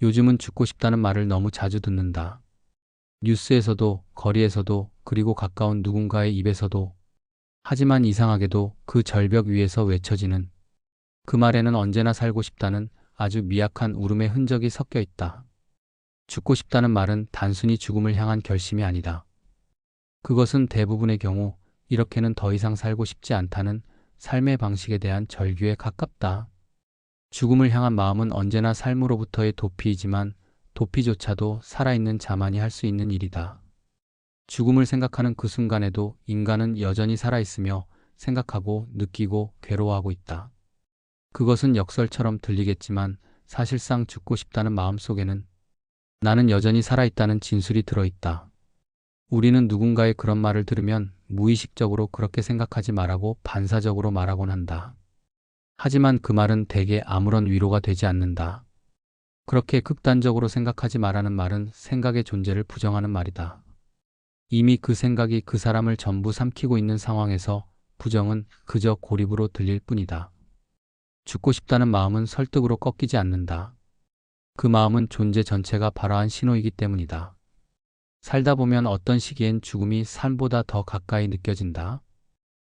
요즘은 죽고 싶다는 말을 너무 자주 듣는다. 뉴스에서도, 거리에서도, 그리고 가까운 누군가의 입에서도. 하지만 이상하게도 그 절벽 위에서 외쳐지는 그 말에는 언제나 살고 싶다는 아주 미약한 울음의 흔적이 섞여 있다. 죽고 싶다는 말은 단순히 죽음을 향한 결심이 아니다. 그것은 대부분의 경우 이렇게는 더 이상 살고 싶지 않다는 삶의 방식에 대한 절규에 가깝다. 죽음을 향한 마음은 언제나 삶으로부터의 도피이지만 도피조차도 살아있는 자만이 할 수 있는 일이다. 죽음을 생각하는 그 순간에도 인간은 여전히 살아있으며 생각하고 느끼고 괴로워하고 있다. 그것은 역설처럼 들리겠지만 사실상 죽고 싶다는 마음 속에는 나는 여전히 살아있다는 진술이 들어있다. 우리는 누군가의 그런 말을 들으면 무의식적으로 그렇게 생각하지 말라고 반사적으로 말하곤 한다. 하지만 그 말은 대개 아무런 위로가 되지 않는다. 그렇게 극단적으로 생각하지 말라는 말은 생각의 존재를 부정하는 말이다. 이미 그 생각이 그 사람을 전부 삼키고 있는 상황에서 부정은 그저 고립으로 들릴 뿐이다. 죽고 싶다는 마음은 설득으로 꺾이지 않는다. 그 마음은 존재 전체가 발화한 신호이기 때문이다. 살다 보면 어떤 시기엔 죽음이 삶보다 더 가까이 느껴진다.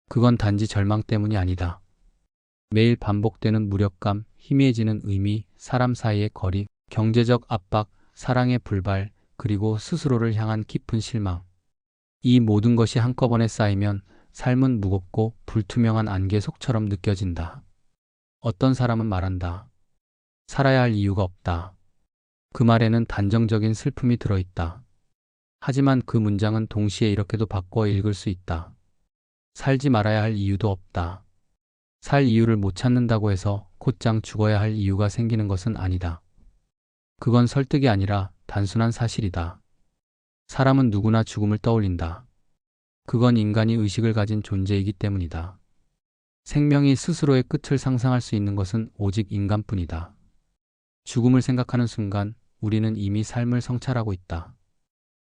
그건 단지 절망 때문이 아니다. 매일 반복되는 무력감, 희미해지는 의미, 사람 사이의 거리, 경제적 압박, 사랑의 불발, 그리고 스스로를 향한 깊은 실망. 이 모든 것이 한꺼번에 쌓이면 삶은 무겁고 불투명한 안개 속처럼 느껴진다. 어떤 사람은 말한다. 살아야 할 이유가 없다. 그 말에는 단정적인 슬픔이 들어있다. 하지만 그 문장은 동시에 이렇게도 바꿔 읽을 수 있다. 살지 말아야 할 이유도 없다. 살 이유를 못 찾는다고 해서 곧장 죽어야 할 이유가 생기는 것은 아니다. 그건 설득이 아니라 단순한 사실이다. 사람은 누구나 죽음을 떠올린다. 그건 인간이 의식을 가진 존재이기 때문이다. 생명이 스스로의 끝을 상상할 수 있는 것은 오직 인간뿐이다. 죽음을 생각하는 순간 우리는 이미 삶을 성찰하고 있다.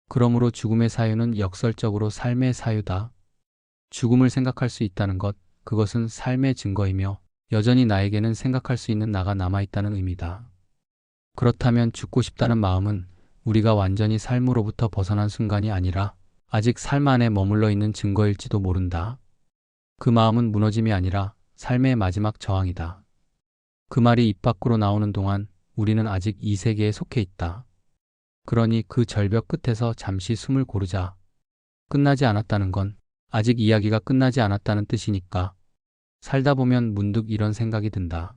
그러므로 죽음의 사유는 역설적으로 삶의 사유다. 죽음을 생각할 수 있다는 것, 그것은 삶의 증거이며 여전히 나에게는 생각할 수 있는 나가 남아있다는 의미다. 그렇다면 죽고 싶다는 마음은 우리가 완전히 삶으로부터 벗어난 순간이 아니라 아직 삶 안에 머물러 있는 증거일지도 모른다. 그 마음은 무너짐이 아니라 삶의 마지막 저항이다. 그 말이 입 밖으로 나오는 동안 우리는 아직 이 세계에 속해 있다. 그러니 그 절벽 끝에서 잠시 숨을 고르자. 끝나지 않았다는 건 아직 이야기가 끝나지 않았다는 뜻이니까. 살다 보면 문득 이런 생각이 든다.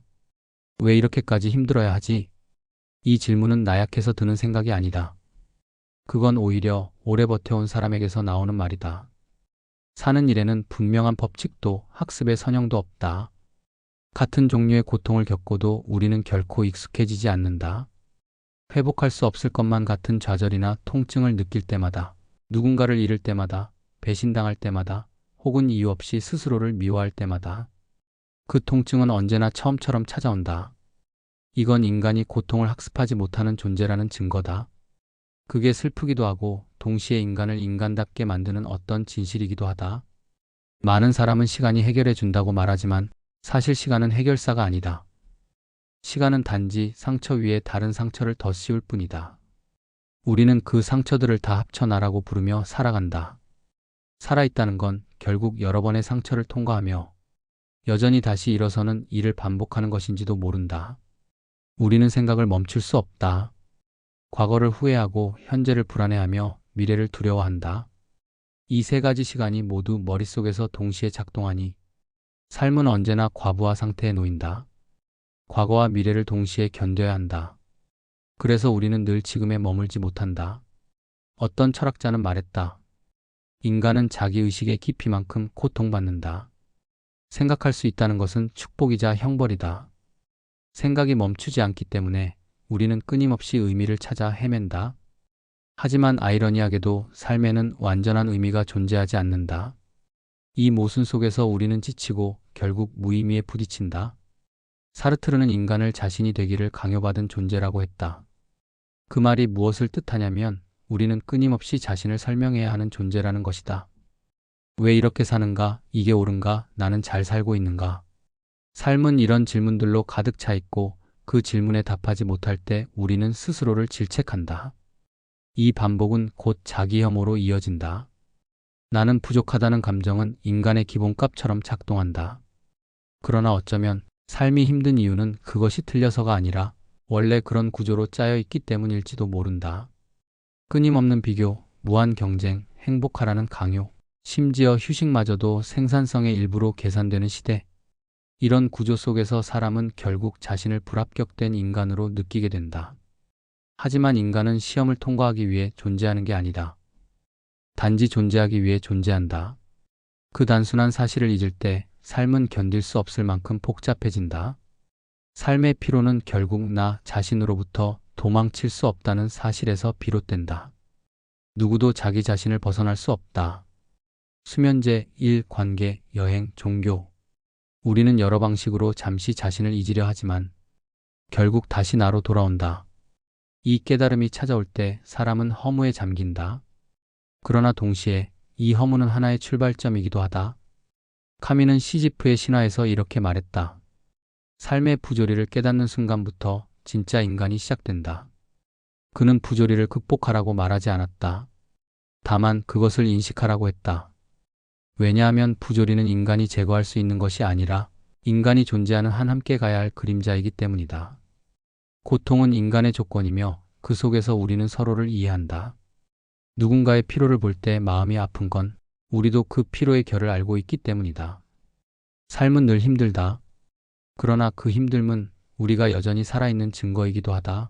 왜 이렇게까지 힘들어야 하지? 이 질문은 나약해서 드는 생각이 아니다. 그건 오히려 오래 버텨온 사람에게서 나오는 말이다. 사는 일에는 분명한 법칙도 학습의 선형도 없다. 같은 종류의 고통을 겪고도 우리는 결코 익숙해지지 않는다. 회복할 수 없을 것만 같은 좌절이나 통증을 느낄 때마다, 누군가를 잃을 때마다, 배신당할 때마다, 혹은 이유 없이 스스로를 미워할 때마다 그 통증은 언제나 처음처럼 찾아온다. 이건 인간이 고통을 학습하지 못하는 존재라는 증거다. 그게 슬프기도 하고 동시에 인간을 인간답게 만드는 어떤 진실이기도 하다. 많은 사람은 시간이 해결해 준다고 말하지만 사실 시간은 해결사가 아니다. 시간은 단지 상처 위에 다른 상처를 더 씌울 뿐이다. 우리는 그 상처들을 다 합쳐 나라고 부르며 살아간다. 살아있다는 건 결국 여러 번의 상처를 통과하며 여전히 다시 일어서는 일을 반복하는 것인지도 모른다. 우리는 생각을 멈출 수 없다. 과거를 후회하고 현재를 불안해하며 미래를 두려워한다. 이 세 가지 시간이 모두 머릿속에서 동시에 작동하니 삶은 언제나 과부하 상태에 놓인다. 과거와 미래를 동시에 견뎌야 한다. 그래서 우리는 늘 지금에 머물지 못한다. 어떤 철학자는 말했다. 인간은 자기 의식의 깊이만큼 고통받는다. 생각할 수 있다는 것은 축복이자 형벌이다. 생각이 멈추지 않기 때문에 우리는 끊임없이 의미를 찾아 헤맨다. 하지만 아이러니하게도 삶에는 완전한 의미가 존재하지 않는다. 이 모순 속에서 우리는 지치고 결국 무의미에 부딪힌다. 사르트르는 인간을 자신이 되기를 강요받은 존재라고 했다. 그 말이 무엇을 뜻하냐면 우리는 끊임없이 자신을 설명해야 하는 존재라는 것이다. 왜 이렇게 사는가? 이게 옳은가? 나는 잘 살고 있는가? 삶은 이런 질문들로 가득 차 있고 그 질문에 답하지 못할 때 우리는 스스로를 질책한다. 이 반복은 곧 자기 혐오로 이어진다. 나는 부족하다는 감정은 인간의 기본값처럼 작동한다. 그러나 어쩌면 삶이 힘든 이유는 그것이 틀려서가 아니라 원래 그런 구조로 짜여 있기 때문일지도 모른다. 끊임없는 비교, 무한 경쟁, 행복하라는 강요, 심지어 휴식마저도 생산성의 일부로 계산되는 시대. 이런 구조 속에서 사람은 결국 자신을 불합격된 인간으로 느끼게 된다. 하지만 인간은 시험을 통과하기 위해 존재하는 게 아니다. 단지 존재하기 위해 존재한다. 그 단순한 사실을 잊을 때 삶은 견딜 수 없을 만큼 복잡해진다. 삶의 피로는 결국 나 자신으로부터 도망칠 수 없다는 사실에서 비롯된다. 누구도 자기 자신을 벗어날 수 없다. 수면제, 일, 관계, 여행, 종교. 우리는 여러 방식으로 잠시 자신을 잊으려 하지만 결국 다시 나로 돌아온다. 이 깨달음이 찾아올 때 사람은 허무에 잠긴다. 그러나 동시에 이 허무는 하나의 출발점이기도 하다. 카미는 시지프의 신화에서 이렇게 말했다. 삶의 부조리를 깨닫는 순간부터 진짜 인간이 시작된다. 그는 부조리를 극복하라고 말하지 않았다. 다만 그것을 인식하라고 했다. 왜냐하면 부조리는 인간이 제거할 수 있는 것이 아니라 인간이 존재하는 한 함께 가야 할 그림자이기 때문이다. 고통은 인간의 조건이며 그 속에서 우리는 서로를 이해한다. 누군가의 피로를 볼 때 마음이 아픈 건 우리도 그 피로의 결을 알고 있기 때문이다. 삶은 늘 힘들다. 그러나 그 힘듦은 우리가 여전히 살아있는 증거이기도 하다.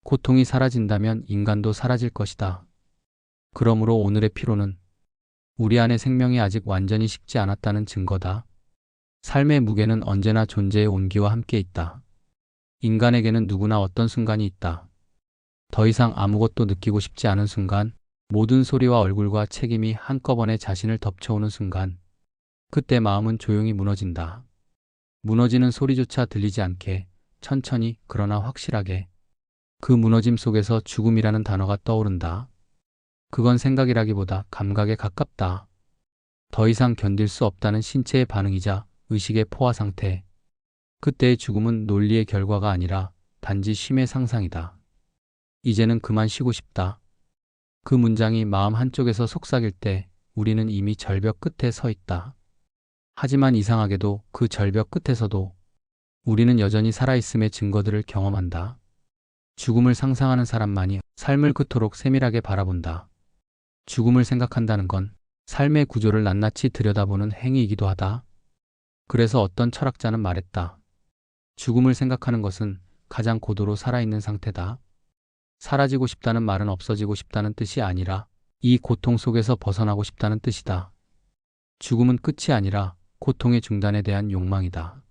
고통이 사라진다면 인간도 사라질 것이다. 그러므로 오늘의 피로는 우리 안의 생명이 아직 완전히 식지 않았다는 증거다. 삶의 무게는 언제나 존재의 온기와 함께 있다. 인간에게는 누구나 어떤 순간이 있다. 더 이상 아무것도 느끼고 싶지 않은 순간, 모든 소리와 얼굴과 책임이 한꺼번에 자신을 덮쳐오는 순간, 그때 마음은 조용히 무너진다. 무너지는 소리조차 들리지 않게, 천천히 그러나 확실하게. 그 무너짐 속에서 죽음이라는 단어가 떠오른다. 그건 생각이라기보다 감각에 가깝다. 더 이상 견딜 수 없다는 신체의 반응이자 의식의 포화 상태. 그때의 죽음은 논리의 결과가 아니라 단지 쉼의 상상이다. 이제는 그만 쉬고 싶다. 그 문장이 마음 한쪽에서 속삭일 때 우리는 이미 절벽 끝에 서 있다. 하지만 이상하게도 그 절벽 끝에서도 우리는 여전히 살아있음의 증거들을 경험한다. 죽음을 상상하는 사람만이 삶을 그토록 세밀하게 바라본다. 죽음을 생각한다는 건 삶의 구조를 낱낱이 들여다보는 행위이기도 하다. 그래서 어떤 철학자는 말했다. 죽음을 생각하는 것은 가장 고도로 살아있는 상태다. 사라지고 싶다는 말은 없어지고 싶다는 뜻이 아니라 이 고통 속에서 벗어나고 싶다는 뜻이다. 죽음은 끝이 아니라 고통의 중단에 대한 욕망이다.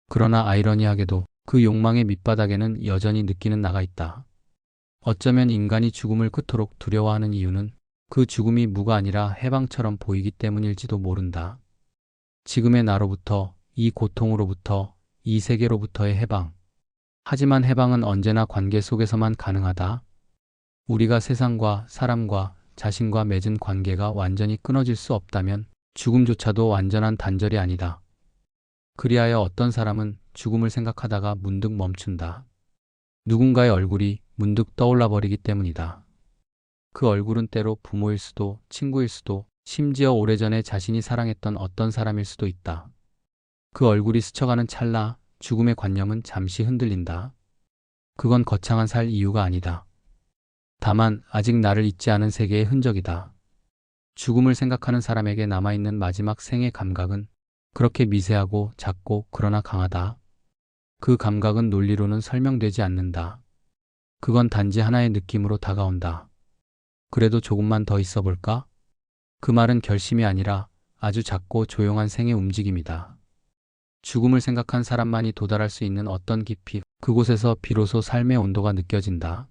그러나 아이러니하게도 그 욕망의 밑바닥에는 여전히 느끼는 나가 있다. 어쩌면 인간이 죽음을 그토록 두려워하는 이유는 그 죽음이 무가 아니라 해방처럼 보이기 때문일지도 모른다. 지금의 나로부터, 이 고통으로부터, 이 세계로부터의 해방. 하지만 해방은 언제나 관계 속에서만 가능하다. 우리가 세상과 사람과 자신과 맺은 관계가 완전히 끊어질 수 없다면 죽음조차도 완전한 단절이 아니다. 그리하여 어떤 사람은 죽음을 생각하다가 문득 멈춘다. 누군가의 얼굴이 문득 떠올라 버리기 때문이다. 그 얼굴은 때로 부모일 수도, 친구일 수도, 심지어 오래전에 자신이 사랑했던 어떤 사람일 수도 있다. 그 얼굴이 스쳐가는 찰나 죽음의 관념은 잠시 흔들린다. 그건 거창한 살 이유가 아니다. 다만 아직 나를 잊지 않은 세계의 흔적이다. 죽음을 생각하는 사람에게 남아있는 마지막 생의 감각은 그렇게 미세하고 작고 그러나 강하다. 그 감각은 논리로는 설명되지 않는다. 그건 단지 하나의 느낌으로 다가온다. 그래도 조금만 더 있어 볼까? 그 말은 결심이 아니라 아주 작고 조용한 생의 움직임이다. 죽음을 생각한 사람만이 도달할 수 있는 어떤 깊이, 그곳에서 비로소 삶의 온도가 느껴진다.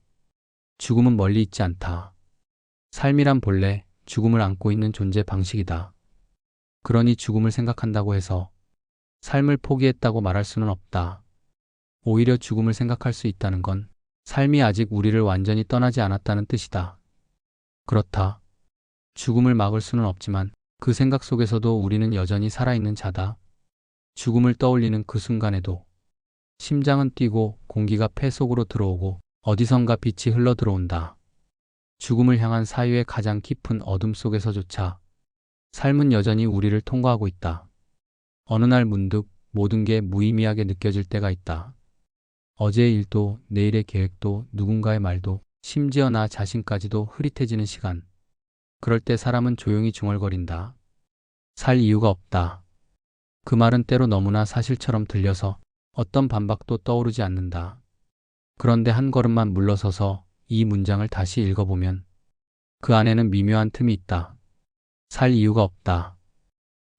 죽음은 멀리 있지 않다. 삶이란 본래 죽음을 안고 있는 존재 방식이다. 그러니 죽음을 생각한다고 해서 삶을 포기했다고 말할 수는 없다. 오히려 죽음을 생각할 수 있다는 건 삶이 아직 우리를 완전히 떠나지 않았다는 뜻이다. 그렇다. 죽음을 막을 수는 없지만 그 생각 속에서도 우리는 여전히 살아있는 자다. 죽음을 떠올리는 그 순간에도 심장은 뛰고 공기가 폐 속으로 들어오고 어디선가 빛이 흘러 들어온다. 죽음을 향한 사유의 가장 깊은 어둠 속에서조차 삶은 여전히 우리를 통과하고 있다. 어느 날 문득 모든 게 무의미하게 느껴질 때가 있다. 어제의 일도 내일의 계획도 누군가의 말도 심지어 나 자신까지도 흐릿해지는 시간. 그럴 때 사람은 조용히 중얼거린다. 살 이유가 없다. 그 말은 때로 너무나 사실처럼 들려서 어떤 반박도 떠오르지 않는다. 그런데 한 걸음만 물러서서 이 문장을 다시 읽어보면 그 안에는 미묘한 틈이 있다. 살 이유가 없다.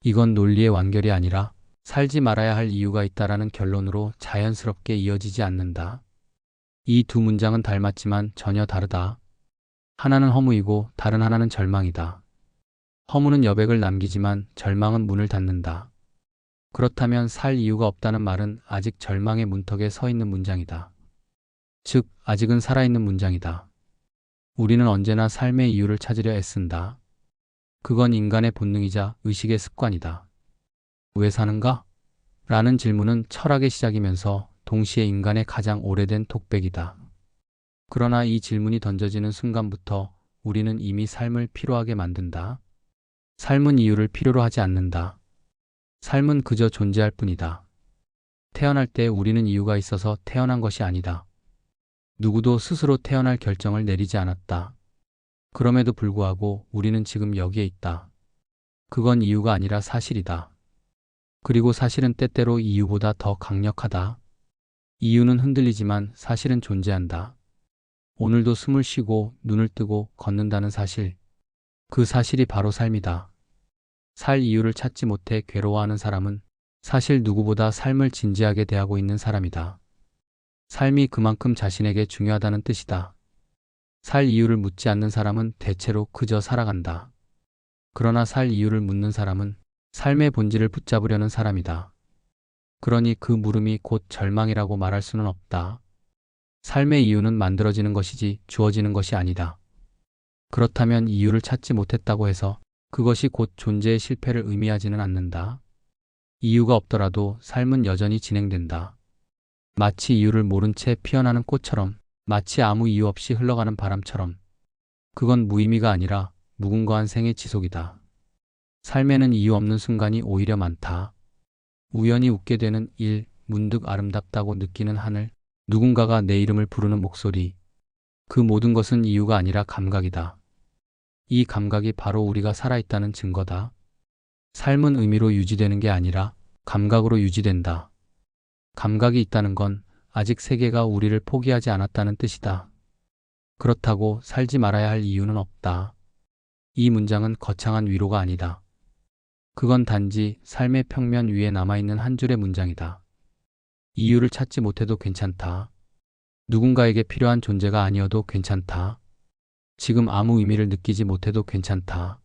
이건 논리의 완결이 아니라 살지 말아야 할 이유가 있다라는 결론으로 자연스럽게 이어지지 않는다. 이 두 문장은 닮았지만 전혀 다르다. 하나는 허무이고 다른 하나는 절망이다. 허무는 여백을 남기지만 절망은 문을 닫는다. 그렇다면 살 이유가 없다는 말은 아직 절망의 문턱에 서 있는 문장이다. 즉, 아직은 살아있는 문장이다. 우리는 언제나 삶의 이유를 찾으려 애쓴다. 그건 인간의 본능이자 의식의 습관이다. 왜 사는가? 라는 질문은 철학의 시작이면서 동시에 인간의 가장 오래된 독백이다. 그러나 이 질문이 던져지는 순간부터 우리는 이미 삶을 필요하게 만든다. 삶은 이유를 필요로 하지 않는다. 삶은 그저 존재할 뿐이다. 태어날 때 우리는 이유가 있어서 태어난 것이 아니다. 누구도 스스로 태어날 결정을 내리지 않았다. 그럼에도 불구하고 우리는 지금 여기에 있다. 그건 이유가 아니라 사실이다. 그리고 사실은 때때로 이유보다 더 강력하다. 이유는 흔들리지만 사실은 존재한다. 오늘도 숨을 쉬고 눈을 뜨고 걷는다는 사실. 그 사실이 바로 삶이다. 살 이유를 찾지 못해 괴로워하는 사람은 사실 누구보다 삶을 진지하게 대하고 있는 사람이다. 삶이 그만큼 자신에게 중요하다는 뜻이다. 살 이유를 묻지 않는 사람은 대체로 그저 살아간다. 그러나 살 이유를 묻는 사람은 삶의 본질을 붙잡으려는 사람이다. 그러니 그 물음이 곧 절망이라고 말할 수는 없다. 삶의 이유는 만들어지는 것이지 주어지는 것이 아니다. 그렇다면 이유를 찾지 못했다고 해서 그것이 곧 존재의 실패를 의미하지는 않는다. 이유가 없더라도 삶은 여전히 진행된다. 마치 이유를 모른 채 피어나는 꽃처럼, 마치 아무 이유 없이 흘러가는 바람처럼. 그건 무의미가 아니라 무궁무한 생의 지속이다. 삶에는 이유 없는 순간이 오히려 많다. 우연히 웃게 되는 일, 문득 아름답다고 느끼는 하늘, 누군가가 내 이름을 부르는 목소리. 그 모든 것은 이유가 아니라 감각이다. 이 감각이 바로 우리가 살아있다는 증거다. 삶은 의미로 유지되는 게 아니라 감각으로 유지된다. 감각이 있다는 건 아직 세계가 우리를 포기하지 않았다는 뜻이다. 그렇다고 살지 말아야 할 이유는 없다. 이 문장은 거창한 위로가 아니다. 그건 단지 삶의 평면 위에 남아있는 한 줄의 문장이다. 이유를 찾지 못해도 괜찮다. 누군가에게 필요한 존재가 아니어도 괜찮다. 지금 아무 의미를 느끼지 못해도 괜찮다.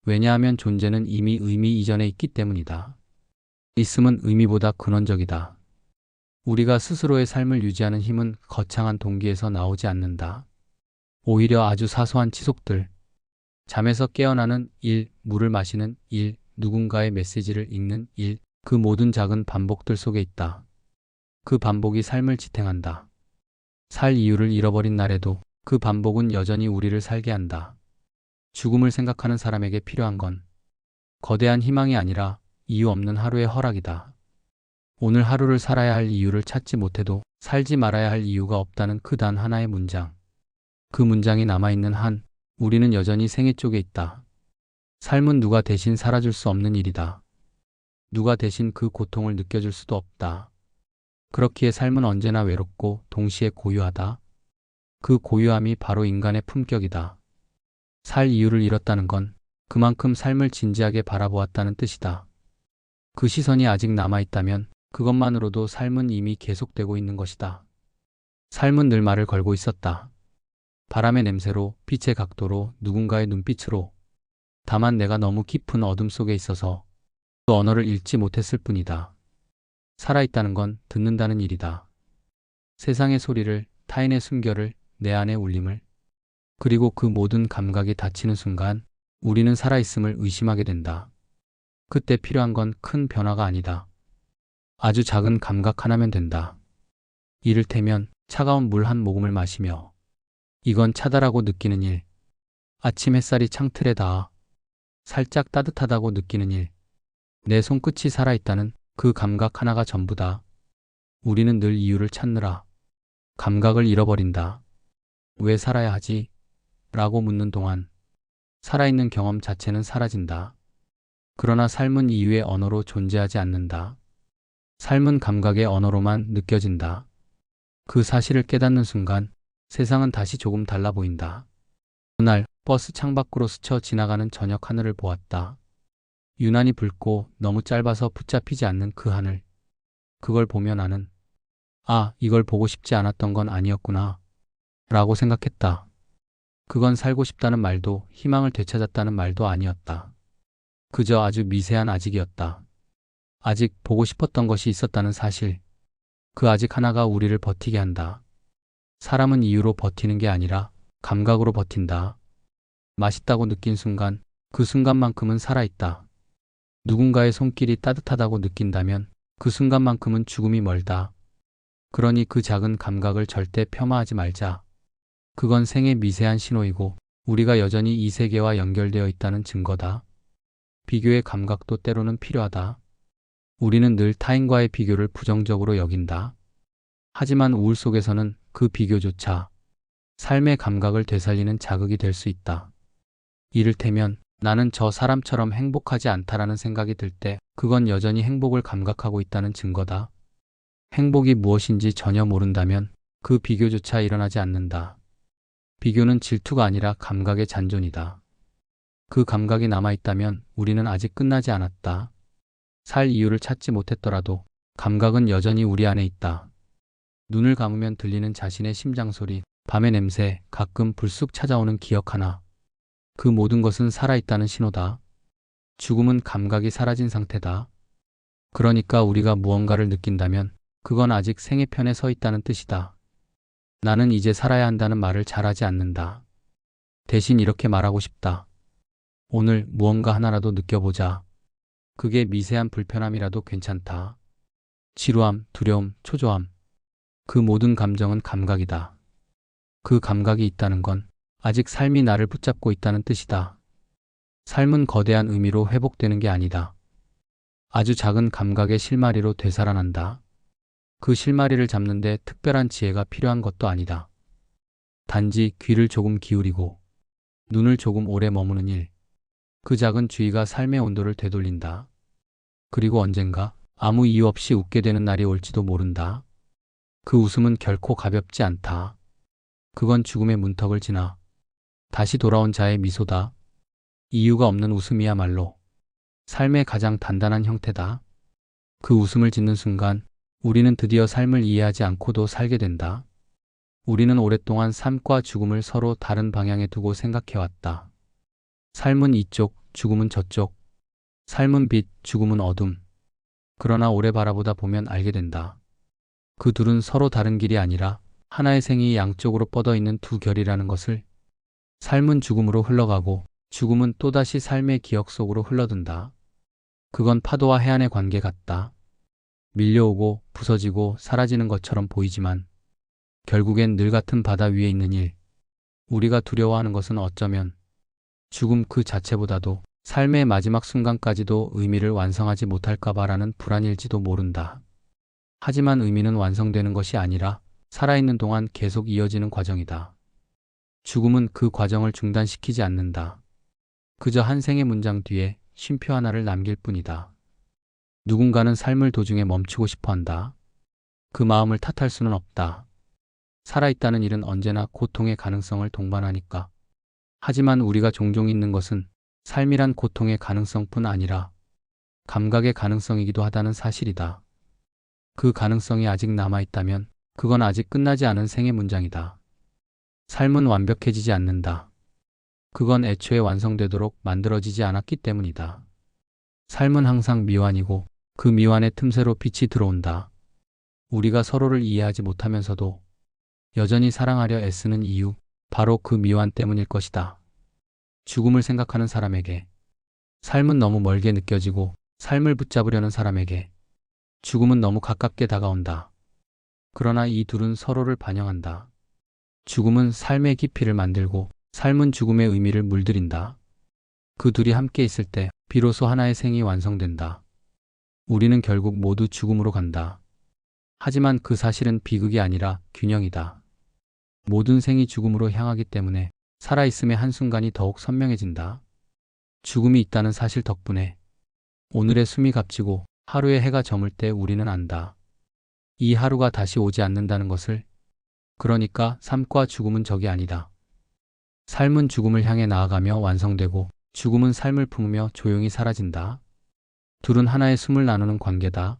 왜냐하면 존재는 이미 의미 이전에 있기 때문이다. 있음은 의미보다 근원적이다. 우리가 스스로의 삶을 유지하는 힘은 거창한 동기에서 나오지 않는다. 오히려 아주 사소한 치속들, 잠에서 깨어나는 일, 물을 마시는 일, 누군가의 메시지를 읽는 일, 그 모든 작은 반복들 속에 있다. 그 반복이 삶을 지탱한다. 살 이유를 잃어버린 날에도 그 반복은 여전히 우리를 살게 한다. 죽음을 생각하는 사람에게 필요한 건 거대한 희망이 아니라 이유 없는 하루의 허락이다. 오늘 하루를 살아야 할 이유를 찾지 못해도 살지 말아야 할 이유가 없다는 그 단 하나의 문장. 그 문장이 남아있는 한, 우리는 여전히 생애 쪽에 있다. 삶은 누가 대신 살아줄 수 없는 일이다. 누가 대신 그 고통을 느껴줄 수도 없다. 그렇기에 삶은 언제나 외롭고 동시에 고유하다. 그 고유함이 바로 인간의 품격이다. 살 이유를 잃었다는 건 그만큼 삶을 진지하게 바라보았다는 뜻이다. 그 시선이 아직 남아있다면 그것만으로도 삶은 이미 계속되고 있는 것이다. 삶은 늘 말을 걸고 있었다. 바람의 냄새로, 빛의 각도로, 누군가의 눈빛으로. 다만 내가 너무 깊은 어둠 속에 있어서 그 언어를 읽지 못했을 뿐이다. 살아있다는 건 듣는다는 일이다. 세상의 소리를, 타인의 숨결을, 내 안의 울림을. 그리고 그 모든 감각이 닫히는 순간 우리는 살아있음을 의심하게 된다. 그때 필요한 건 큰 변화가 아니다. 아주 작은 감각 하나면 된다. 이를테면 차가운 물 한 모금을 마시며 이건 차다라고 느끼는 일, 아침 햇살이 창틀에 닿아 살짝 따뜻하다고 느끼는 일, 내 손끝이 살아있다는 그 감각 하나가 전부다. 우리는 늘 이유를 찾느라 감각을 잃어버린다. 왜 살아야 하지? 라고 묻는 동안 살아있는 경험 자체는 사라진다. 그러나 삶은 이유의 언어로 존재하지 않는다. 삶은 감각의 언어로만 느껴진다. 그 사실을 깨닫는 순간 세상은 다시 조금 달라 보인다. 그날 버스 창밖으로 스쳐 지나가는 저녁 하늘을 보았다. 유난히 붉고 너무 짧아서 붙잡히지 않는 그 하늘. 그걸 보며 나는 이걸 보고 싶지 않았던 건 아니었구나 라고 생각했다. 그건 살고 싶다는 말도 희망을 되찾았다는 말도 아니었다. 그저 아주 미세한 아직이었다. 아직 보고 싶었던 것이 있었다는 사실. 그 아직 하나가 우리를 버티게 한다. 사람은 이유로 버티는 게 아니라 감각으로 버틴다. 맛있다고 느낀 순간, 그 순간만큼은 살아있다. 누군가의 손길이 따뜻하다고 느낀다면 그 순간만큼은 죽음이 멀다. 그러니 그 작은 감각을 절대 폄하하지 말자. 그건 생의 미세한 신호이고 우리가 여전히 이 세계와 연결되어 있다는 증거다. 비교의 감각도 때로는 필요하다. 우리는 늘 타인과의 비교를 부정적으로 여긴다. 하지만 우울 속에서는 그 비교조차 삶의 감각을 되살리는 자극이 될 수 있다. 이를테면 나는 저 사람처럼 행복하지 않다라는 생각이 들 때 그건 여전히 행복을 감각하고 있다는 증거다. 행복이 무엇인지 전혀 모른다면 그 비교조차 일어나지 않는다. 비교는 질투가 아니라 감각의 잔존이다. 그 감각이 남아있다면 우리는 아직 끝나지 않았다. 살 이유를 찾지 못했더라도 감각은 여전히 우리 안에 있다. 눈을 감으면 들리는 자신의 심장 소리, 밤의 냄새, 가끔 불쑥 찾아오는 기억 하나. 그 모든 것은 살아있다는 신호다. 죽음은 감각이 사라진 상태다. 그러니까 우리가 무언가를 느낀다면 그건 아직 생의 편에 서 있다는 뜻이다. 나는 이제 살아야 한다는 말을 잘하지 않는다. 대신 이렇게 말하고 싶다. 오늘 무언가 하나라도 느껴보자. 그게 미세한 불편함이라도 괜찮다. 지루함, 두려움, 초조함. 그 모든 감정은 감각이다. 그 감각이 있다는 건 아직 삶이 나를 붙잡고 있다는 뜻이다. 삶은 거대한 의미로 회복되는 게 아니다. 아주 작은 감각의 실마리로 되살아난다. 그 실마리를 잡는데 특별한 지혜가 필요한 것도 아니다. 단지 귀를 조금 기울이고 눈을 조금 오래 머무는 일. 그 작은 주의가 삶의 온도를 되돌린다. 그리고 언젠가 아무 이유 없이 웃게 되는 날이 올지도 모른다. 그 웃음은 결코 가볍지 않다. 그건 죽음의 문턱을 지나 다시 돌아온 자의 미소다. 이유가 없는 웃음이야말로 삶의 가장 단단한 형태다. 그 웃음을 짓는 순간 우리는 드디어 삶을 이해하지 않고도 살게 된다. 우리는 오랫동안 삶과 죽음을 서로 다른 방향에 두고 생각해왔다. 삶은 이쪽, 죽음은 저쪽. 삶은 빛, 죽음은 어둠. 그러나 오래 바라보다 보면 알게 된다. 그 둘은 서로 다른 길이 아니라 하나의 생이 양쪽으로 뻗어 있는 두 결이라는 것을. 삶은 죽음으로 흘러가고 죽음은 또다시 삶의 기억 속으로 흘러든다. 그건 파도와 해안의 관계 같다. 밀려오고 부서지고 사라지는 것처럼 보이지만 결국엔 늘 같은 바다 위에 있는 일. 우리가 두려워하는 것은 어쩌면 죽음 그 자체보다도 삶의 마지막 순간까지도 의미를 완성하지 못할까봐라는 불안일지도 모른다. 하지만 의미는 완성되는 것이 아니라 살아있는 동안 계속 이어지는 과정이다. 죽음은 그 과정을 중단시키지 않는다. 그저 한 생의 문장 뒤에 쉼표 하나를 남길 뿐이다. 누군가는 삶을 도중에 멈추고 싶어 한다. 그 마음을 탓할 수는 없다. 살아있다는 일은 언제나 고통의 가능성을 동반하니까. 하지만 우리가 종종 잊는 것은 삶이란 고통의 가능성뿐 아니라 감각의 가능성이기도 하다는 사실이다. 그 가능성이 아직 남아있다면 그건 아직 끝나지 않은 생의 문장이다. 삶은 완벽해지지 않는다. 그건 애초에 완성되도록 만들어지지 않았기 때문이다. 삶은 항상 미완이고 그 미완의 틈새로 빛이 들어온다. 우리가 서로를 이해하지 못하면서도 여전히 사랑하려 애쓰는 이유, 바로 그 미완 때문일 것이다. 죽음을 생각하는 사람에게, 삶은 너무 멀게 느껴지고 삶을 붙잡으려는 사람에게 죽음은 너무 가깝게 다가온다. 그러나 이 둘은 서로를 반영한다. 죽음은 삶의 깊이를 만들고 삶은 죽음의 의미를 물들인다. 그 둘이 함께 있을 때 비로소 하나의 생이 완성된다. 우리는 결국 모두 죽음으로 간다. 하지만 그 사실은 비극이 아니라 균형이다. 모든 생이 죽음으로 향하기 때문에 살아있음의 한순간이 더욱 선명해진다. 죽음이 있다는 사실 덕분에 오늘의 숨이 값지고 하루의 해가 저물 때 우리는 안다. 이 하루가 다시 오지 않는다는 것을. 그러니까 삶과 죽음은 적이 아니다. 삶은 죽음을 향해 나아가며 완성되고 죽음은 삶을 품으며 조용히 사라진다. 둘은 하나의 숨을 나누는 관계다.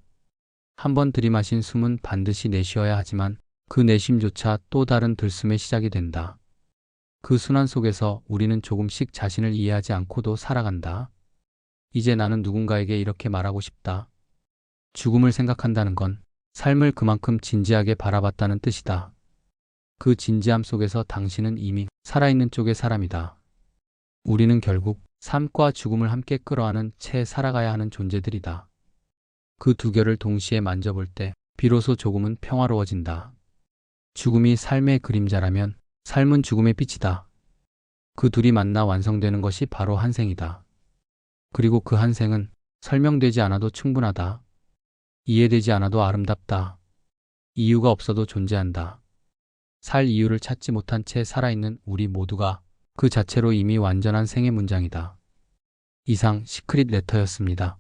한 번 들이마신 숨은 반드시 내쉬어야 하지만 그 내쉼조차 또 다른 들숨의 시작이 된다. 그 순환 속에서 우리는 조금씩 자신을 이해하지 않고도 살아간다. 이제 나는 누군가에게 이렇게 말하고 싶다. 죽음을 생각한다는 건 삶을 그만큼 진지하게 바라봤다는 뜻이다. 그 진지함 속에서 당신은 이미 살아있는 쪽의 사람이다. 우리는 결국 삶과 죽음을 함께 끌어안은 채 살아가야 하는 존재들이다. 그 두 결을 동시에 만져볼 때 비로소 조금은 평화로워진다. 죽음이 삶의 그림자라면 삶은 죽음의 빛이다. 그 둘이 만나 완성되는 것이 바로 한 생이다. 그리고 그 한 생은 설명되지 않아도 충분하다. 이해되지 않아도 아름답다. 이유가 없어도 존재한다. 살 이유를 찾지 못한 채 살아있는 우리 모두가 그 자체로 이미 완전한 생의 문장이다. 이상 시크릿 레터였습니다.